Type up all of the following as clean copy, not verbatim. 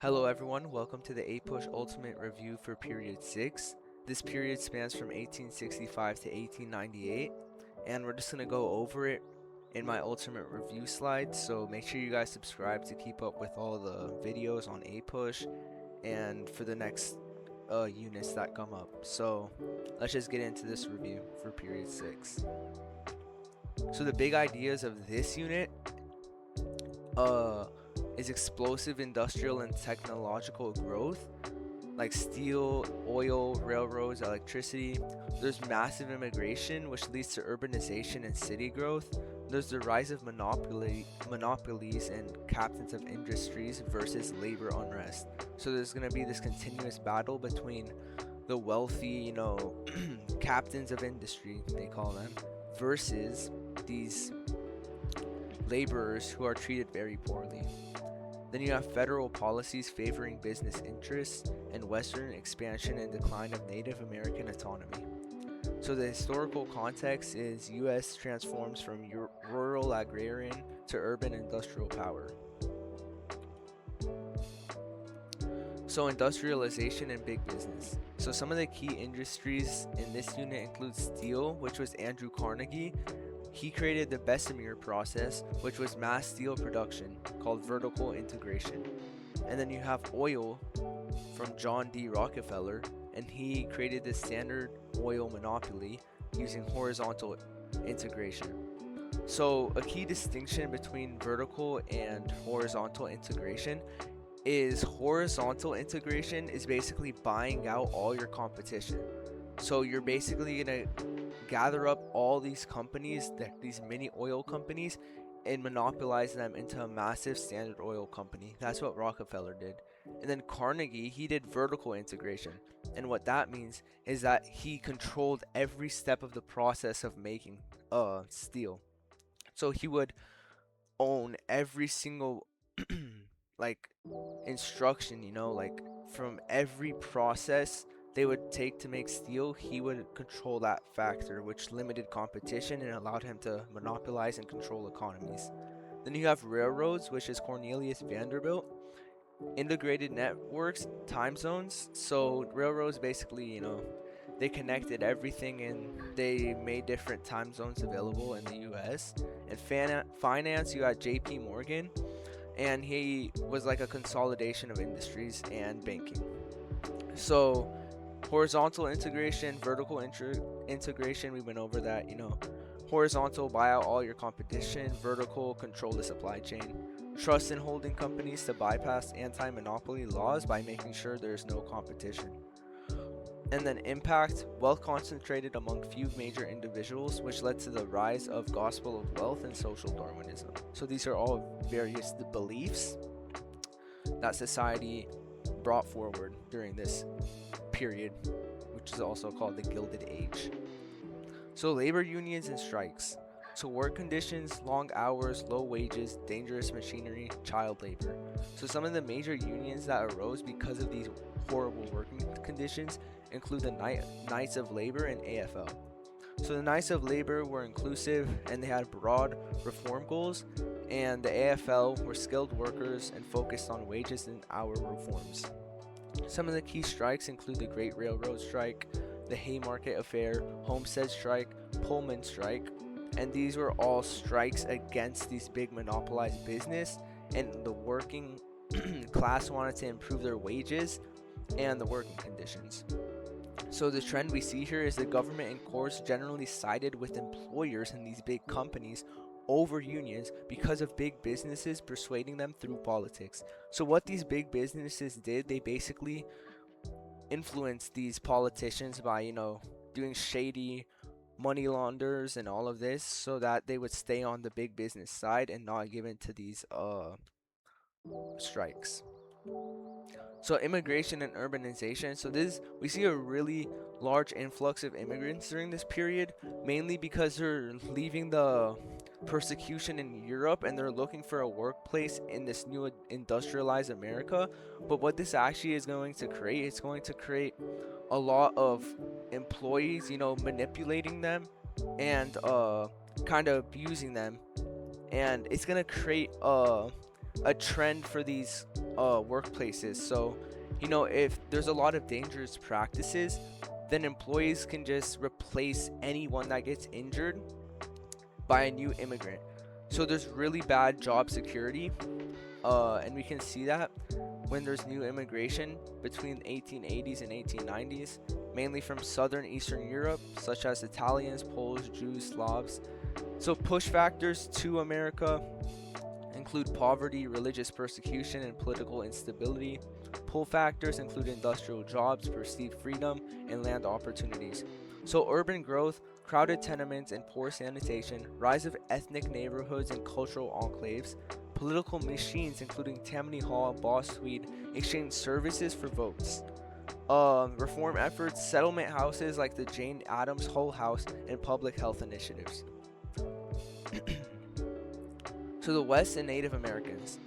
Hello everyone, welcome to the APUSH Ultimate Review for Period 6. This period spans from 1865 to 1898, and we're just going to go over it in my Ultimate Review slides, so make sure you guys subscribe to keep up with all the videos on APUSH and for the next units that come up. So let's just get into this review for Period 6. So the big ideas of this unit is explosive industrial and technological growth, like steel, oil, railroads, electricity. There's massive immigration, which leads to urbanization and city growth. There's the rise of monopolies and captains of industries versus labor unrest. So there's going to be this continuous battle between the wealthy, captains of industry, they call them, versus these laborers who are treated very poorly. Then you have federal policies favoring business interests and Western expansion and decline of Native American autonomy. So the historical context is U.S. transforms from rural agrarian to urban industrial power. So industrialization and big business. So some of the key industries in this unit include steel, which was Andrew Carnegie. He created the Bessemer process, which was mass steel production, called vertical integration. And then you have oil from John D. Rockefeller, and he created the Standard Oil monopoly using horizontal integration. So a key distinction between vertical and horizontal integration is horizontal integration is basically buying out all your competition. So you're basically going to gather up all these companies, these mini oil companies, and monopolize them into a massive Standard Oil company. That's what Rockefeller did. And then Carnegie, he did vertical integration. And what that means is that he controlled every step of the process of making steel. So he would own every single like instruction, like from every process they would take to make steel, he would control that factor, which limited competition and allowed him to monopolize and control economies. Then you have railroads, which is Cornelius Vanderbilt. Integrated networks, time zones. So railroads basically, they connected everything and they made different time zones available in the US. And finance, you had JP Morgan, and he was like a consolidation of industries and banking. So horizontal integration, vertical integration, we went over that. Horizontal, buy out all your competition. Vertical, control the supply chain. Trust in holding companies to bypass anti-monopoly laws by making sure there's no competition. And then impact, wealth concentrated among few major individuals, which led to the rise of gospel of wealth and social Darwinism. So these are all various beliefs that society brought forward during this period, which is also called the Gilded Age. So labor unions and strikes. So work conditions, long hours, low wages, dangerous machinery, child labor. So some of the major unions that arose because of these horrible working conditions include the Knights of Labor and AFL. So the Knights of Labor were inclusive and they had broad reform goals, and the AFL were skilled workers and focused on wages and hour reforms. Some of the key strikes include the Great Railroad Strike, the Haymarket Affair, Homestead Strike, Pullman Strike, and these were all strikes against these big monopolized business, and the working class wanted to improve their wages and the working conditions. So the trend we see here is the government and courts generally sided with employers in these big companies over unions because of big businesses persuading them through politics. So what these big businesses did, they basically influenced these politicians by, doing shady money launderers and all of this so that they would stay on the big business side and not give in to these strikes. So immigration and urbanization. So we see a really large influx of immigrants during this period, mainly because they're leaving the persecution in Europe and they're looking for a workplace in this new industrialized America. But what this actually is going to create, it's going to create a lot of employees, manipulating them and kind of abusing them, and it's going to create a trend for these workplaces. So, if there's a lot of dangerous practices, then employees can just replace anyone that gets injured by a new immigrant. So there's really bad job security, and we can see that when there's new immigration between the 1880s and 1890s, mainly from southern Eastern Europe, such as Italians, Poles, Jews, Slavs. So push factors to America include poverty, religious persecution, and political instability. Pull factors include industrial jobs, perceived freedom, and land opportunities. So urban growth, crowded tenements and poor sanitation, rise of ethnic neighborhoods and cultural enclaves, political machines including Tammany Hall, Boss Swede, exchange services for votes. Reform efforts, settlement houses like the Jane Addams Hull House, and public health initiatives. So the West and Native Americans.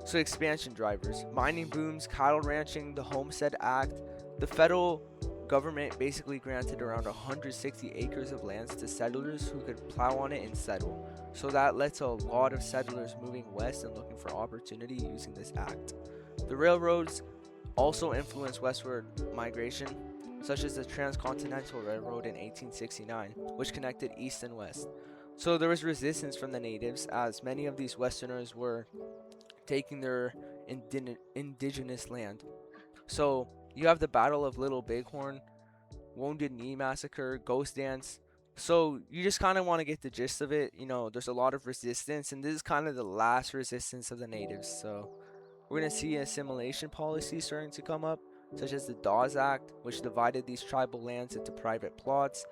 So expansion drivers, mining booms, cattle ranching, the Homestead Act. The federal government basically granted around 160 acres of lands to settlers who could plow on it and settle. So that led to a lot of settlers moving west and looking for opportunity using this act. The railroads also influenced westward migration, such as the Transcontinental Railroad in 1869, which connected east and west. So there was resistance from the natives, as many of these westerners were taking their indigenous land. So you have the Battle of Little Bighorn, Wounded Knee Massacre, Ghost Dance. So you just kind of want to get the gist of it. There's a lot of resistance, and this is kind of the last resistance of the natives. So we're going to see assimilation policies starting to come up, such as the Dawes Act, which divided these tribal lands into private plots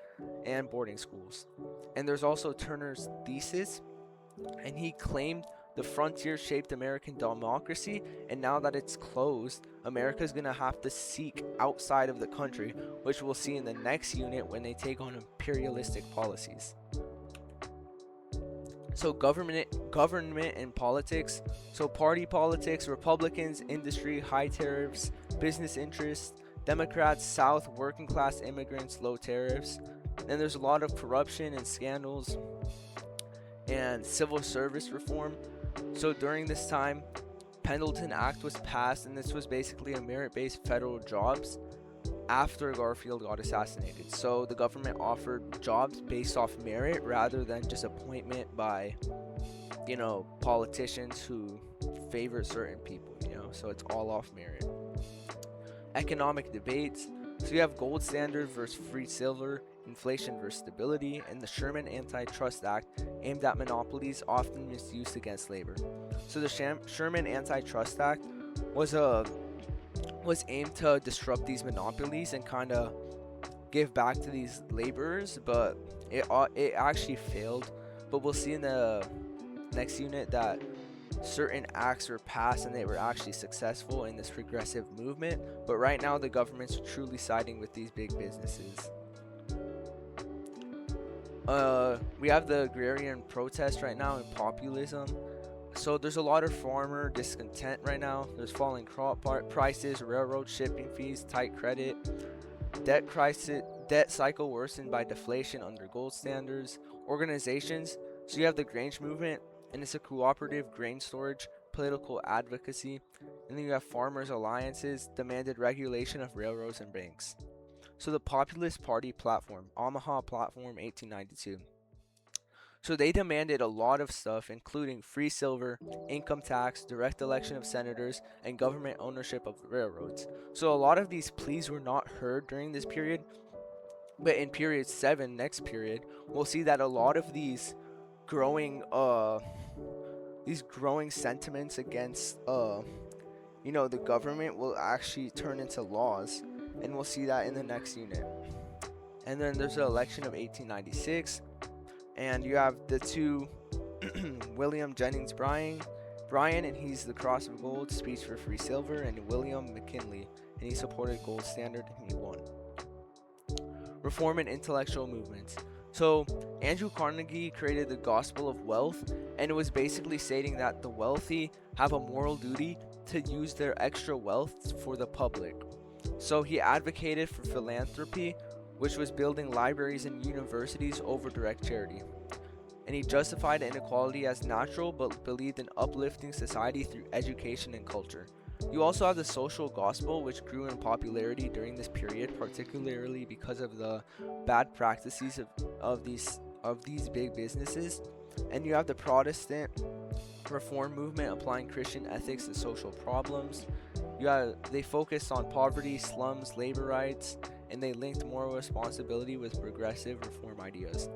and boarding schools. And there's also Turner's thesis, and he claimed the frontier shaped American democracy, and now that it's closed, America's going to have to seek outside of the country, which we'll see in the next unit when they take on imperialistic policies. So government and politics. So party politics, Republicans, industry, high tariffs, business interests, Democrats, South, working class immigrants, low tariffs. Then there's a lot of corruption and scandals and civil service reform. So during this time, Pendleton Act was passed, and this was basically a merit-based federal jobs after Garfield got assassinated. So the government offered jobs based off merit rather than just appointment by, politicians who favor certain people, so it's all off merit. Economic debates. So you have gold standard versus free silver, inflation versus stability, and the Sherman Antitrust Act aimed at monopolies often misused against labor. So the Sherman Antitrust Act was aimed to disrupt these monopolies and kind of give back to these laborers, but it actually failed. But we'll see in the next unit that certain acts were passed and they were actually successful in this progressive movement. But right now the government's truly siding with these big businesses. We have the agrarian protest right now and populism. So there's a lot of farmer discontent right now. There's falling crop prices, railroad shipping fees, tight credit, debt cycle worsened by deflation under gold standards. Organizations. So you have the Grange movement, and it's a cooperative grain storage, political advocacy. And then you have farmers' alliances, demanded regulation of railroads and banks. So the Populist Party platform, Omaha Platform 1892. So they demanded a lot of stuff, including free silver, income tax, direct election of senators, and government ownership of railroads. So a lot of these pleas were not heard during this period, but in period 7, next period, we'll see that a lot of these growing sentiments against the government will actually turn into laws, and we'll see that in the next unit. And then there's the election of 1896, and you have the two William Jennings Bryan, and he's the Cross of Gold, speech for free silver, and William McKinley, and he supported gold standard, and he won. Reform and intellectual movements. So Andrew Carnegie created the Gospel of Wealth, and it was basically stating that the wealthy have a moral duty to use their extra wealth for the public. So he advocated for philanthropy, which was building libraries and universities over direct charity. and he justified inequality as natural but believed in uplifting society through education and culture. You also have the social gospel, which grew in popularity during this period, particularly because of the bad practices of these big businesses. And you have the Protestant reform movement applying Christian ethics to social problems. They focused on poverty, slums, labor rights, and they linked moral responsibility with progressive reform ideas.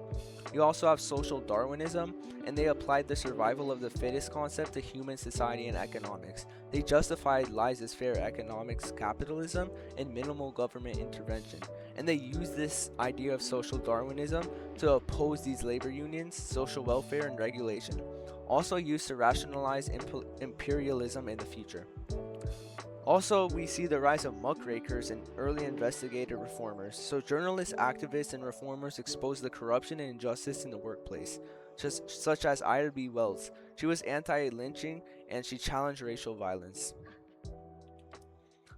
You also have social Darwinism, and they applied the survival of the fittest concept to human society and economics. They justified laissez-faire economics, capitalism, and minimal government intervention. And they used this idea of social Darwinism to oppose these labor unions, social welfare, and regulation. Also used to rationalize imperialism in the future. Also, we see the rise of muckrakers and early investigative reformers. So, journalists, activists, and reformers exposed the corruption and injustice in the workplace, such as Ida B. Wells. She was anti-lynching and she challenged racial violence.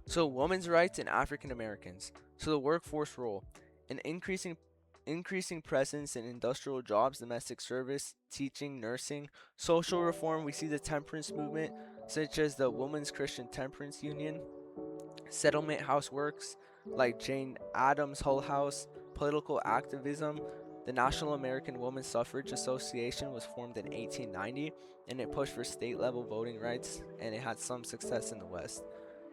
So, women's rights and African Americans. So, the workforce role, an increasing presence in industrial jobs, domestic service, teaching, nursing, social reform. We see the temperance movement, such as the Women's Christian Temperance Union, settlement houseworks like Jane Addams Hull House, political activism. The National American Women's Suffrage Association was formed in 1890, and it pushed for state level voting rights, and it had some success in the West.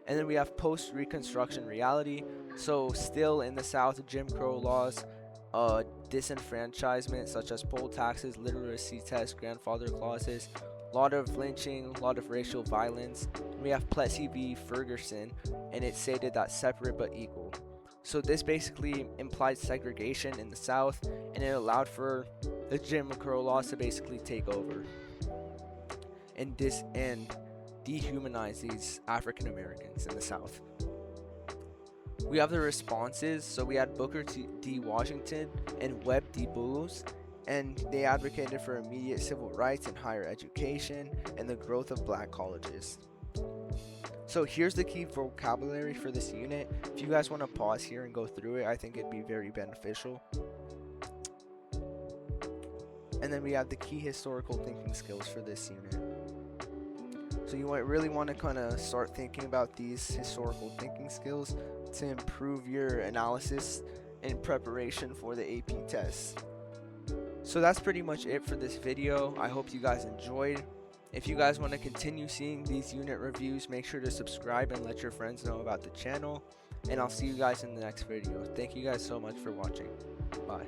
And then we have post-Reconstruction reality. So still in the South, Jim Crow laws, disenfranchisement such as poll taxes, literacy tests, grandfather clauses, a lot of lynching, a lot of racial violence. We have Plessy v. Ferguson, and it stated that separate but equal. So this basically implied segregation in the South, and it allowed for the Jim Crow laws to basically take over and dehumanize these African Americans in the South. We have the responses. So we had Booker D. Washington and Webb D. Booz, and they advocated for immediate civil rights and higher education and the growth of black colleges. So here's the key vocabulary for this unit. If you guys want to pause here and go through it, I think it'd be very beneficial. And then we have the key historical thinking skills for this unit. So you might really want to kind of start thinking about these historical thinking skills to improve your analysis in preparation for the AP test. So that's pretty much it for this video. I hope you guys enjoyed. If you guys want to continue seeing these unit reviews, make sure to subscribe and let your friends know about the channel. And I'll see you guys in the next video. Thank you guys so much for watching. Bye.